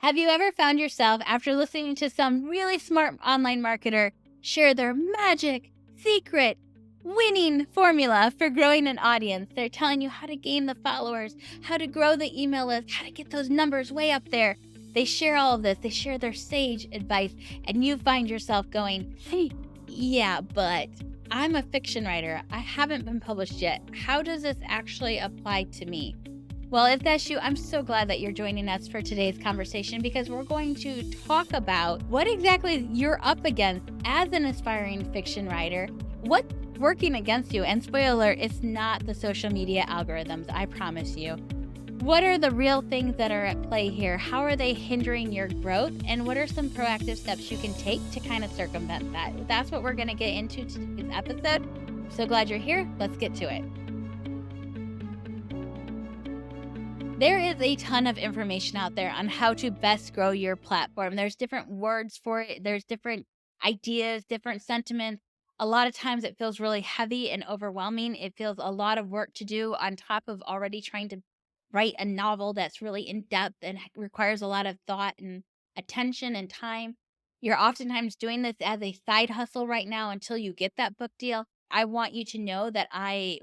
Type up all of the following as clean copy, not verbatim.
Have you ever found yourself, after listening to some really smart online marketer share their magic, secret, winning formula for growing an audience? They're telling you how to gain the followers, how to grow the email list, how to get those numbers way up there. They share all of this, they share their sage advice, and you find yourself going, hey, yeah, but I'm a fiction writer. I haven't been published yet. How does this actually apply to me? Well, if that's you, I'm so glad that you're joining us for today's conversation because we're going to talk about what exactly you're up against as an aspiring fiction writer, what's working against you. And spoiler alert, it's not the social media algorithms, I promise you. What are the real things that are at play here? How are they hindering your growth? And what are some proactive steps you can take to kind of circumvent that? That's what we're going to get into today's episode. So glad you're here. Let's get to it. There is a ton of information out there on how to best grow your platform. There's different words for it. There's different ideas, different sentiments. A lot of times it feels really heavy and overwhelming. It feels a lot of work to do on top of already trying to write a novel that's really in depth and requires a lot of thought and attention and time. You're oftentimes doing this as a side hustle right now until you get that book deal. I want you to know that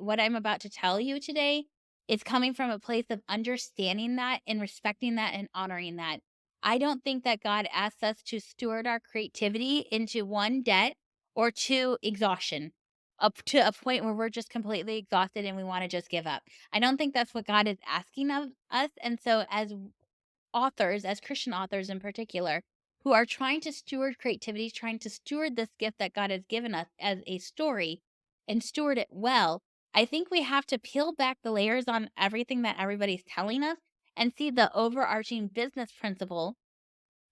what I'm about to tell you today, it's coming from a place of understanding that and respecting that and honoring that. I don't think that God asks us to steward our creativity into one, debt, or two, exhaustion, up to a point where we're just completely exhausted and we want to just give up. I don't think that's what God is asking of us. And so, as authors, as Christian authors in particular, who are trying to steward creativity, trying to steward this gift that God has given us as a story and steward it well, I think we have to peel back the layers on everything that everybody's telling us and see the overarching business principle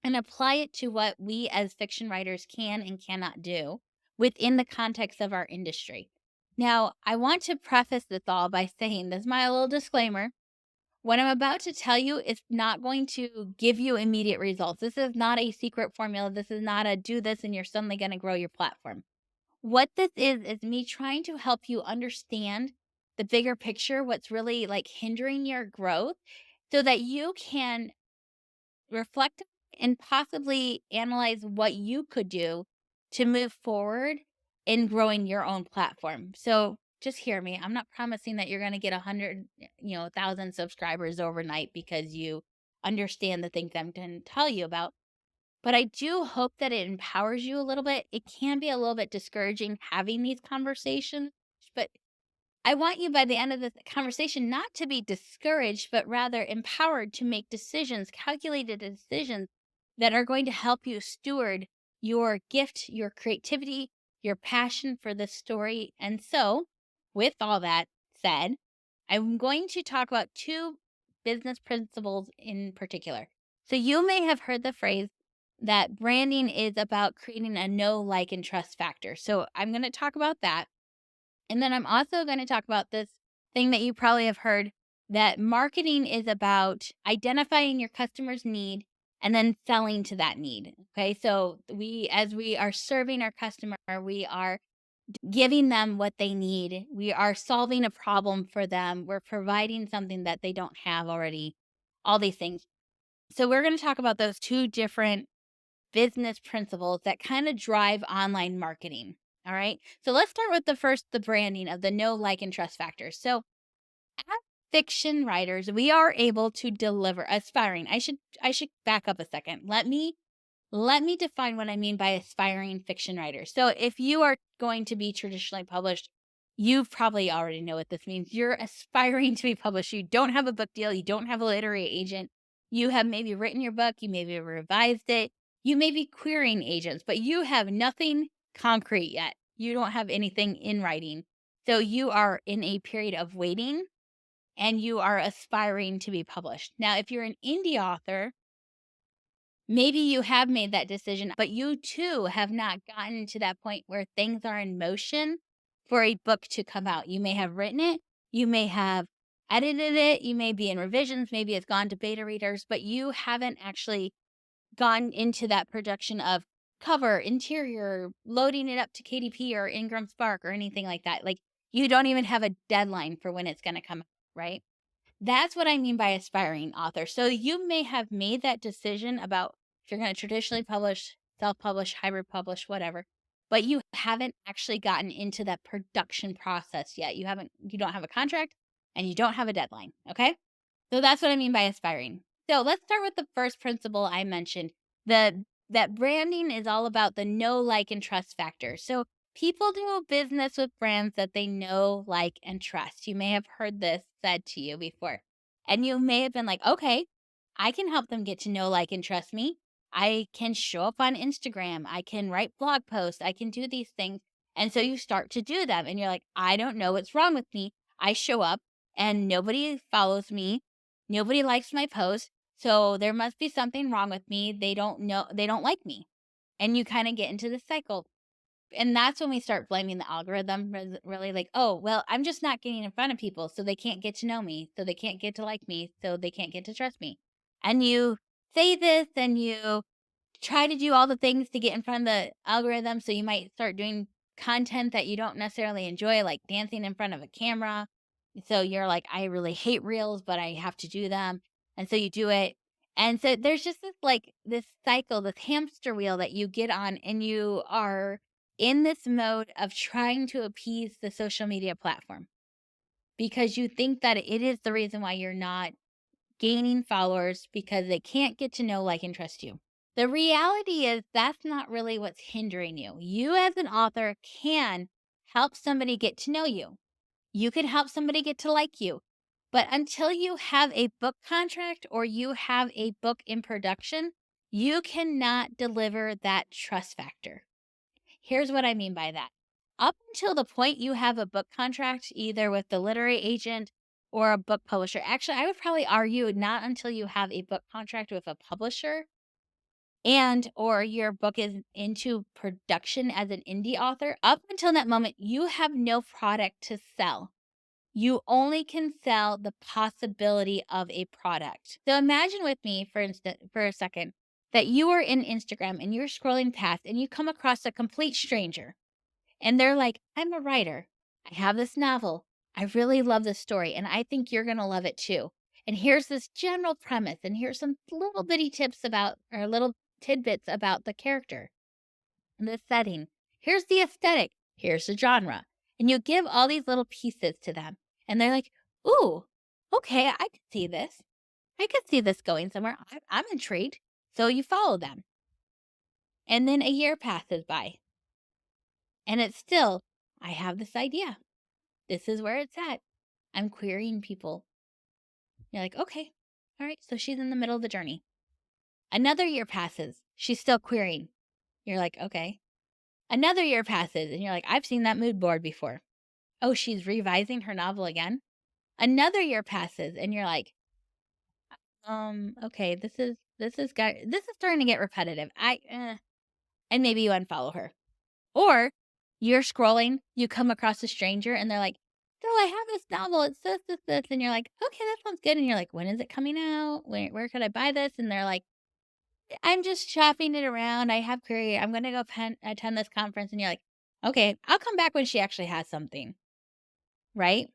and apply it to what we as fiction writers can and cannot do within the context of our industry. Now, I want to preface this all by saying this is my little disclaimer. What I'm about to tell you is not going to give you immediate results. This is not a secret formula. This is not a do this and you're suddenly going to grow your platform. What this is me trying to help you understand the bigger picture, what's really like hindering your growth, so that you can reflect and possibly analyze what you could do to move forward in growing your own platform. So just hear me. I'm not promising that you're going to get 100, 1,000 subscribers overnight because you understand the things I'm going to tell you about. But I do hope that it empowers you a little bit. It can be a little bit discouraging having these conversations, but I want you by the end of the conversation not to be discouraged, but rather empowered to make decisions, calculated decisions that are going to help you steward your gift, your creativity, your passion for this story. And so, with all that said, I'm going to talk about two business principles in particular. So, you may have heard the phrase that branding is about creating a know, like, and trust factor. So, I'm going to talk about that. And then I'm also going to talk about this thing that you probably have heard, that marketing is about identifying your customer's need and then selling to that need. Okay. So as we are serving our customer, we are giving them what they need. We are solving a problem for them. We're providing something that they don't have already, all these things. So we're going to talk about those two different business principles that kind of drive online marketing. All right. So let's start with the branding of the know, like, and trust factors. So as fiction writers, we are able to deliver aspiring. I should back up a second. Let me define what I mean by aspiring fiction writers. So if you are going to be traditionally published, you probably already know what this means. You're aspiring to be published. You don't have a book deal, you don't have a literary agent. You have maybe written your book, you maybe revised it, you may be querying agents, but you have nothing concrete yet. You don't have anything in writing. So you are in a period of waiting and you are aspiring to be published. Now, if you're an indie author, maybe you have made that decision, but you too have not gotten to that point where things are in motion for a book to come out. You may have written it, you may have edited it, you may be in revisions, maybe it's gone to beta readers, but you haven't actually gone into that production of cover, interior, loading it up to KDP or Ingram Spark or anything like that. Like, you don't even have a deadline for when it's going to come out, right? That's what I mean by aspiring author. So you may have made that decision about if you're going to traditionally publish, self publish, hybrid publish, whatever, but you haven't actually gotten into that production process yet. You don't have a contract and you don't have a deadline. Okay. So that's what I mean by aspiring. So let's start with the first principle I mentioned. The That branding is all about the know, like, and trust factor. So people do business with brands that they know, like, and trust. You may have heard this said to you before. And you may have been like, okay, I can help them get to know, like, and trust me. I can show up on Instagram. I can write blog posts. I can do these things. And so you start to do them and you're like, I don't know what's wrong with me. I show up and nobody follows me. Nobody likes my post. So there must be something wrong with me. They don't like me. And you kind of get into the cycle. And that's when we start blaming the algorithm, really like, oh, well, I'm just not getting in front of people. So they can't get to know me. So they can't get to like me. So they can't get to trust me. And you say this and you try to do all the things to get in front of the algorithm. So you might start doing content that you don't necessarily enjoy, like dancing in front of a camera. So you're like, I really hate reels, but I have to do them. And so you do it. And so there's just this cycle, this hamster wheel that you get on, and you are in this mode of trying to appease the social media platform because you think that it is the reason why you're not gaining followers because they can't get to know, like, and trust you. The reality is that's not really what's hindering you. You, as an author, can help somebody get to know you. You can help somebody get to like you. But until you have a book contract or you have a book in production, you cannot deliver that trust factor. Here's what I mean by that. Up until the point you have a book contract, either with the literary agent or a book publisher, actually, I would probably argue not until you have a book contract with a publisher and or your book is into production as an indie author, up until that moment, you have no product to sell. You only can sell the possibility of a product. So imagine with me, for instance, for a second, that you are in Instagram and you're scrolling past and you come across a complete stranger and they're like, I'm a writer. I have this novel. I really love this story and I think you're going to love it too. And here's this general premise and here's some little bitty tips about or little tidbits about the character, the setting. Here's the aesthetic. Here's the genre. And you give all these little pieces to them. And they're like, ooh, okay, I could see this. I could see this going somewhere. I'm intrigued. So you follow them. And then a year passes by. And it's still, I have this idea. This is where it's at. I'm querying people. You're like, okay, all right. So she's in the middle of the journey. Another year passes. She's still querying. You're like, okay. Another year passes. And you're like, I've seen that mood board before. Oh, she's revising her novel again. Another year passes. And you're like, okay, this is starting to get repetitive. And maybe you unfollow her. Or you're scrolling, you come across a stranger and they're like, so I have this novel, it's this. And you're like, okay, that sounds good. And you're like, when is it coming out? Where could I buy this? And they're like, I'm just shopping it around. I have query. I'm going to go attend this conference. And you're like, okay, I'll come back when she actually has something. Right?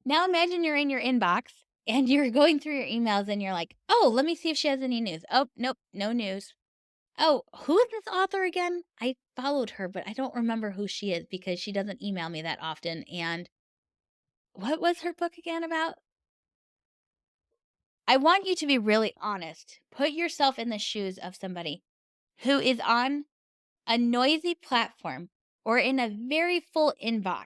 Now imagine you're in your inbox and you're going through your emails and you're like, oh, let me see if she has any news. Oh, nope, no news. Oh, who is this author again? I followed her, but I don't remember who she is because she doesn't email me that often. And what was her book again about? I want you to be really honest. Put yourself in the shoes of somebody who is on a noisy platform or in a very full inbox.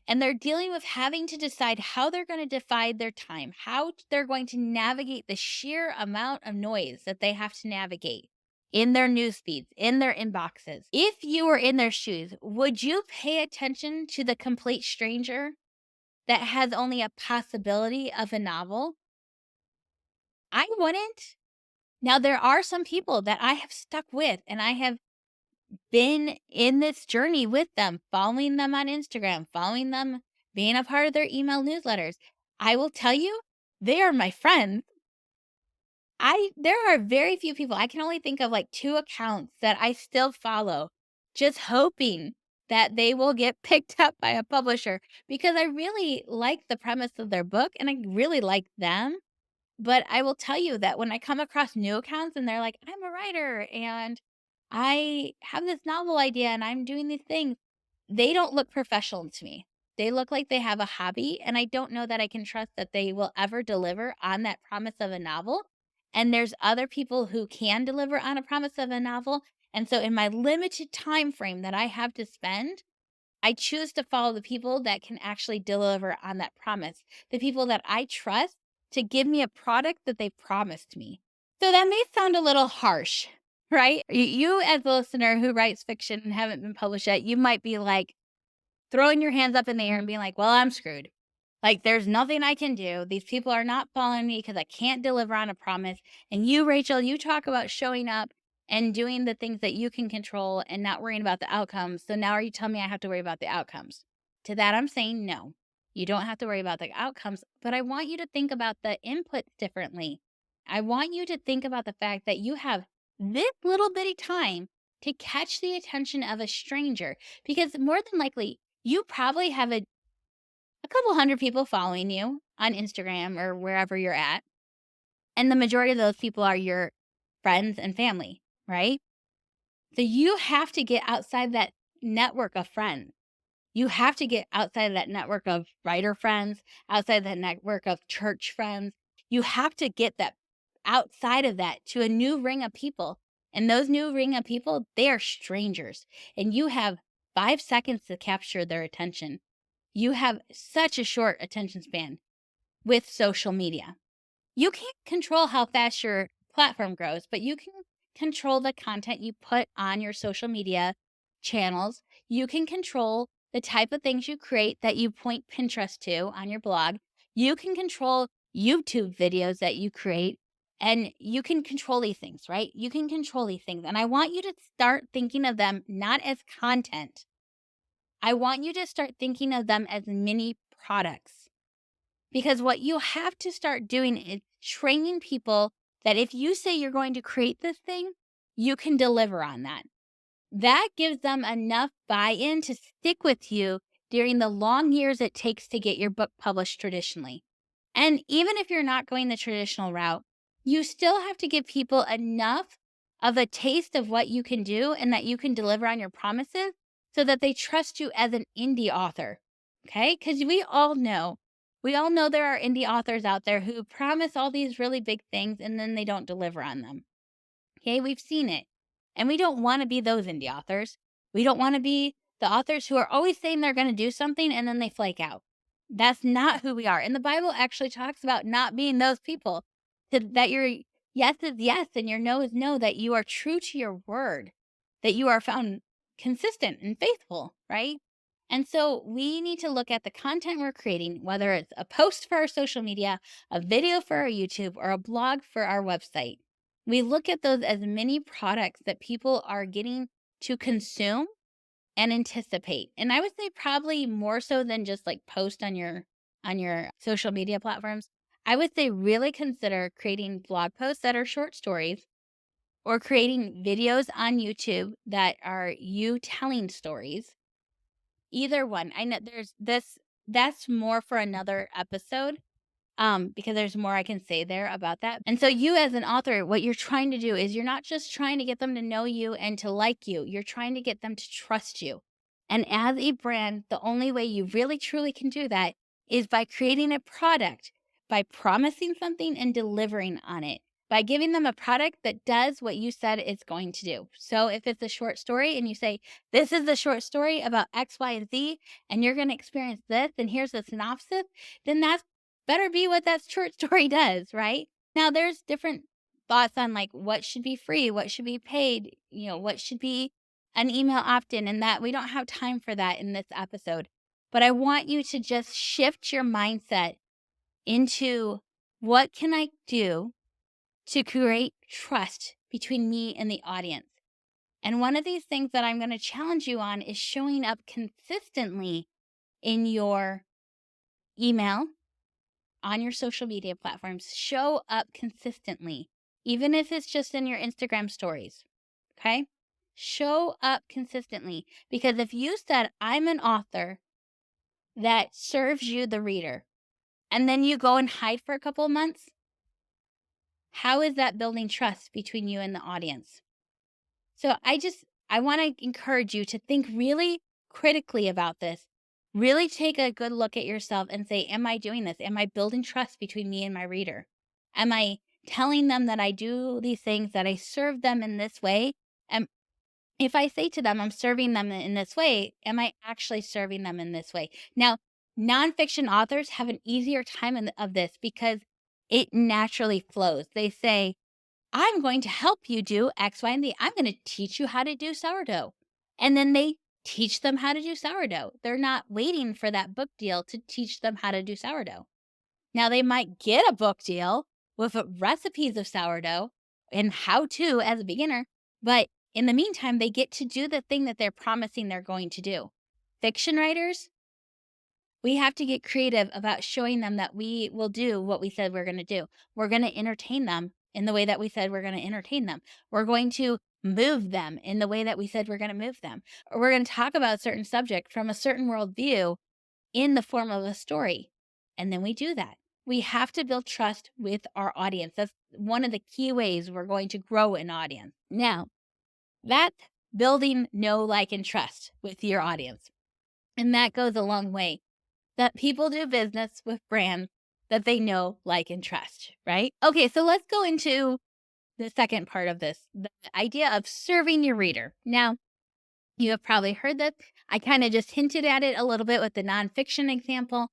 And they're dealing with having to decide how they're going to divide their time, how they're going to navigate the sheer amount of noise that they have to navigate in their news feeds, in their inboxes. If you were in their shoes, would you pay attention to the complete stranger that has only a possibility of a novel? I wouldn't. Now, there are some people that I have stuck with and I have been in this journey with them, following them on Instagram, following them, being a part of their email newsletters. I will tell you, they are my friends. There are very few people. I can only think of like 2 accounts that I still follow, just hoping that they will get picked up by a publisher because I really like the premise of their book and I really like them. But I will tell you that when I come across new accounts and they're like, I'm a writer and I have this novel idea and I'm doing these things, they don't look professional to me. They look like they have a hobby, and I don't know that I can trust that they will ever deliver on that promise of a novel. And there's other people who can deliver on a promise of a novel. And so in my limited time frame that I have to spend, I choose to follow the people that can actually deliver on that promise, the people that I trust to give me a product that they promised me. So that may sound a little harsh, right? You as a listener who writes fiction and haven't been published yet, you might be like throwing your hands up in the air and being like, well, I'm screwed. Like, there's nothing I can do. These people are not following me because I can't deliver on a promise. And you, Rachel, you talk about showing up and doing the things that you can control and not worrying about the outcomes. So now are you telling me I have to worry about the outcomes? To that, I'm saying no. You don't have to worry about the outcomes, but I want you to think about the inputs differently. I want you to think about the fact that you have this little bitty time to catch the attention of a stranger because more than likely, you probably have a couple hundred people following you on Instagram or wherever you're at. And the majority of those people are your friends and family, right? So you have to get outside that network of friends. You have to get outside of that network of writer friends, outside that network of church friends. You have to get that outside of that to a new ring of people. And those new ring of people, they are strangers. And you have 5 seconds to capture their attention. You have such a short attention span with social media. You can't control how fast your platform grows, but you can control the content you put on your social media channels. You can control the type of things you create that you point Pinterest to on your blog. You can control YouTube videos that you create, and you can control these things, right? You can control these things. And I want you to start thinking of them not as content. I want you to start thinking of them as mini products. Because what you have to start doing is training people that if you say you're going to create this thing, you can deliver on that. That gives them enough buy in to stick with you during the long years it takes to get your book published traditionally. And even if you're not going the traditional route, you still have to give people enough of a taste of what you can do and that you can deliver on your promises so that they trust you as an indie author. Okay? Because we all know there are indie authors out there who promise all these really big things and then they don't deliver on them. Okay, we've seen it. And we don't want to be those indie authors. We don't want to be the authors who are always saying they're going to do something and then they flake out. That's not who we are. And the Bible actually talks about not being those people. That your yes is yes and your no is no, that you are true to your word, that you are found consistent and faithful, right? And so we need to look at the content we're creating, whether it's a post for our social media, a video for our YouTube, or a blog for our website. We look at those as mini products that people are getting to consume and anticipate. And I would say probably more so than just like post on your social media platforms. I would say really consider creating blog posts that are short stories or creating videos on YouTube that are you telling stories. Either one. I know there's this that's more for another episode because there's more I can say there about that. And so you as an author, what you're trying to do is you're not just trying to get them to know you and to like you. You're trying to get them to trust you. And as a brand, the only way you really truly can do that is by creating a product, by promising something and delivering on it, by giving them a product that does what you said it's going to do. So if it's a short story and you say, this is the short story about X, Y, and Z, and you're going to experience this, and here's the synopsis, then that's better be what that short story does, right? Now, there's different thoughts on like what should be free, what should be paid, what should be an email opt-in, and that we don't have time for that in this episode. But I want you to just shift your mindset into what can I do to create trust between me and the audience. And one of these things that I'm going to challenge you on is showing up consistently in your email, on your social media platforms. Show up consistently, even if it's just in your Instagram stories. Okay? Show up consistently. Because if you said, I'm an author that serves you, the reader, and then you go and hide for a couple of months, how is that building trust between you and the audience? So I want to encourage you to think really critically about this. Really take a good look at yourself and say, am I doing this? Am I building trust between me and my reader? Am I telling them that I do these things, that I serve them in this way? And if I say to them, I'm serving them in this way, am I actually serving them in this way? Now, nonfiction authors have an easier time of this because it naturally flows. They say, I'm going to help you do X, Y, and Z. I'm going to teach you how to do sourdough. And then they teach them how to do sourdough. They're not waiting for that book deal to teach them how to do sourdough. Now, they might get a book deal with recipes of sourdough and how to as a beginner, but in the meantime, they get to do the thing that they're promising they're going to do. Fiction writers, we have to get creative about showing them that we will do what we said we're going to do. We're going to entertain them in the way that we said we're going to entertain them. We're going to move them in the way that we said we're going to move them. Or we're going to talk about a certain subject from a certain worldview in the form of a story. And then we do that. We have to build trust with our audience. That's one of the key ways we're going to grow an audience. Now, that's building know, like, and trust with your audience. And that goes a long way. That people do business with brands that they know, like, and trust, right? Okay, so let's go into the second part of this, the idea of serving your reader. Now, you have probably heard this. I kind of just hinted at it a little bit with the nonfiction example.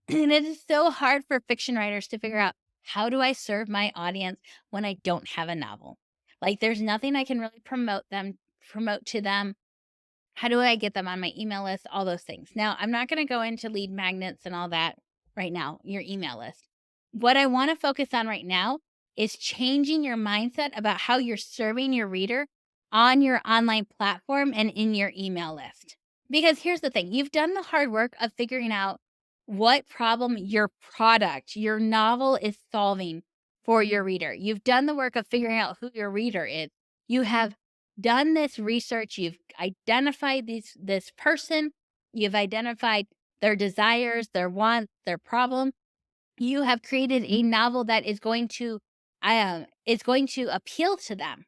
And it is so hard for fiction writers to figure out, how do I serve my audience when I don't have a novel? Like, there's nothing I can really promote to them. How do I get them on my email list? All those things. Now, I'm not going to go into lead magnets and all that right now, your email list. What I want to focus on right now is changing your mindset about how you're serving your reader on your online platform and in your email list. Because here's the thing, you've done the hard work of figuring out what problem your product, your novel is solving for your reader. You've done the work of figuring out who your reader is. You have done this research, you've identified this person, you've identified their desires, their wants, their problem. You have created a novel that is going to appeal to them.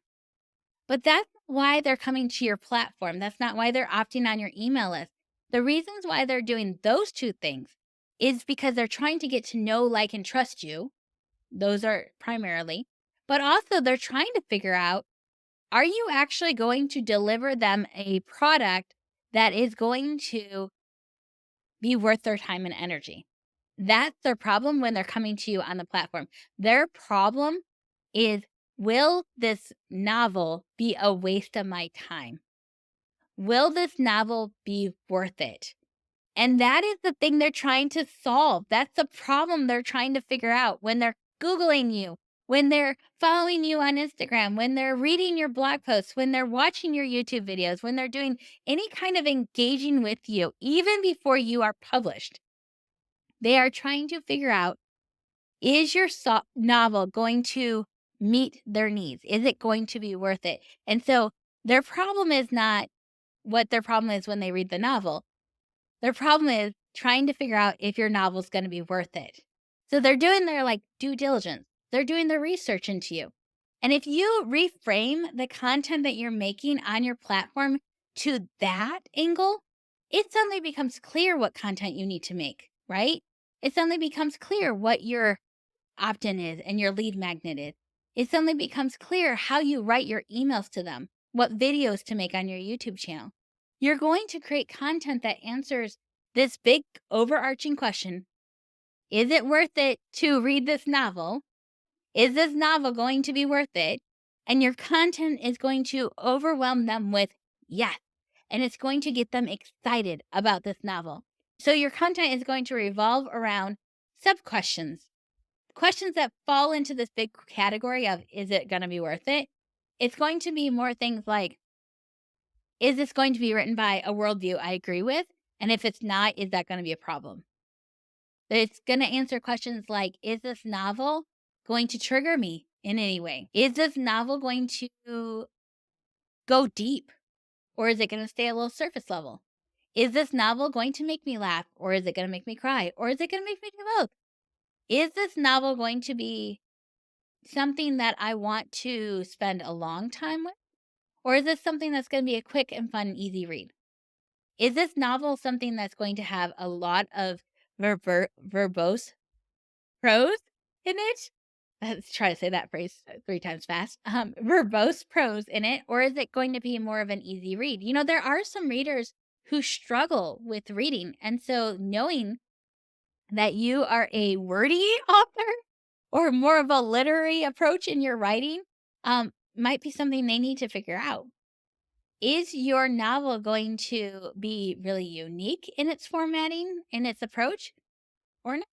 But that's why they're coming to your platform. That's not why they're opting on your email list. The reasons why they're doing those two things is because they're trying to get to know, like, and trust you. Those are primarily. But also they're trying to figure out, are you actually going to deliver them a product that is going to be worth their time and energy? That's their problem when they're coming to you on the platform. Their problem is, will this novel be a waste of my time? Will this novel be worth it? And that is the thing they're trying to solve. That's the problem they're trying to figure out when they're Googling you, when they're following you on Instagram, when they're reading your blog posts, when they're watching your YouTube videos, when they're doing any kind of engaging with you, even before you are published. They are trying to figure out, is your novel going to meet their needs? Is it going to be worth it? And so their problem is not what their problem is when they read the novel. Their problem is trying to figure out if your novel is going to be worth it. So they're doing their due diligence. They're doing their research into you. And if you reframe the content that you're making on your platform to that angle, it suddenly becomes clear what content you need to make, right? It suddenly becomes clear what your opt-in is and your lead magnet is. It suddenly becomes clear how you write your emails to them, what videos to make on your YouTube channel. You're going to create content that answers this big overarching question. Is it worth it to read this novel? Is this novel going to be worth it? And your content is going to overwhelm them with yes. And it's going to get them excited about this novel. So your content is going to revolve around sub-questions. Questions that fall into this big category of, is it going to be worth it? It's going to be more things like, is this going to be written by a worldview I agree with? And if it's not, is that going to be a problem? It's going to answer questions like, is this novel going to trigger me in any way? Is this novel going to go deep? or is it going to stay a little surface level? Is this novel going to make me laugh, or is it going to make me cry, or is it going to make me do both? Is this novel going to be something that I want to spend a long time with, or is this something that's going to be a quick and fun, easy read? Is this novel something that's going to have a lot of verbose prose in it? Let's try to say that phrase 3 times fast. Verbose prose in it, or is it going to be more of an easy read? You know, there are some readers who struggle with reading, and so knowing that you are a wordy author or more of a literary approach in your writing, might be something they need to figure out. Is your novel going to be really unique in its formatting, in its approach, or not?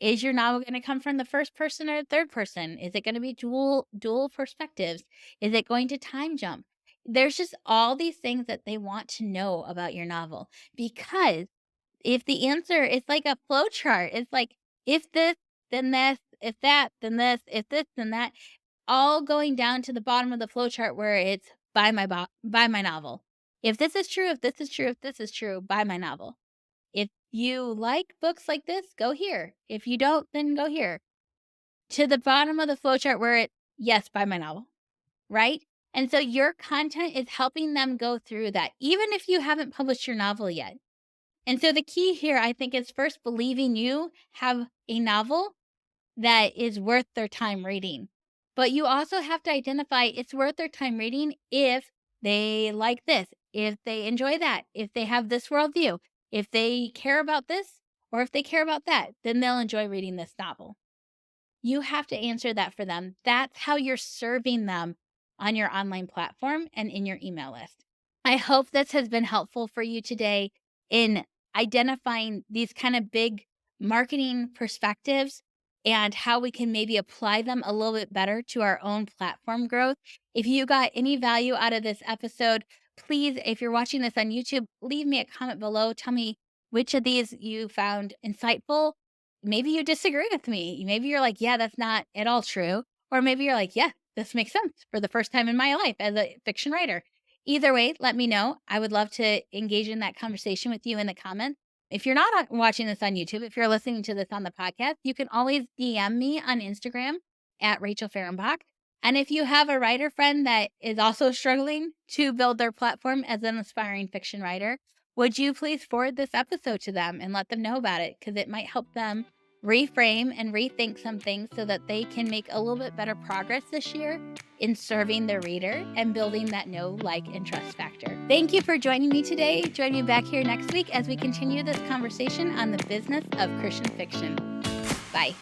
Is your novel going to come from the first person or third person? Is it going to be dual perspectives? Is it going to time jump? There's just all these things that they want to know about your novel, because if the answer is like a flow chart, it's like if this, then this, if that, then this, if this, then that, all going down to the bottom of the flow chart where it's buy my novel. If this is true, if this is true, if this is true, buy my novel. If you like books like this, go here. If you don't, then go here. To the bottom of the flow chart where it, yes, buy my novel, right? And so your content is helping them go through that, even if you haven't published your novel yet. And so the key here, I think, is first believing you have a novel that is worth their time reading. But you also have to identify it's worth their time reading if they like this, if they enjoy that, if they have this worldview, if they care about this, or if they care about that, then they'll enjoy reading this novel. You have to answer that for them. That's how you're serving them on your online platform and in your email list. I hope this has been helpful for you today in identifying these kind of big marketing perspectives and how we can maybe apply them a little bit better to our own platform growth. If you got any value out of this episode, please, if you're watching this on YouTube, leave me a comment below. Tell me which of these you found insightful. Maybe you disagree with me. Maybe you're like, yeah, that's not at all true. Or maybe you're like, yeah, this makes sense for the first time in my life as a fiction writer. Either way, let me know. I would love to engage in that conversation with you in the comments. If you're not watching this on YouTube, if you're listening to this on the podcast, you can always DM me on Instagram at Rachel Fehrenbach. And if you have a writer friend that is also struggling to build their platform as an aspiring fiction writer, would you please forward this episode to them and let them know about it? Because it might help them reframe and rethink some things so that they can make a little bit better progress this year in serving their reader and building that know, like, and trust factor. Thank you for joining me today. Join me back here next week as we continue this conversation on the business of Christian fiction. Bye.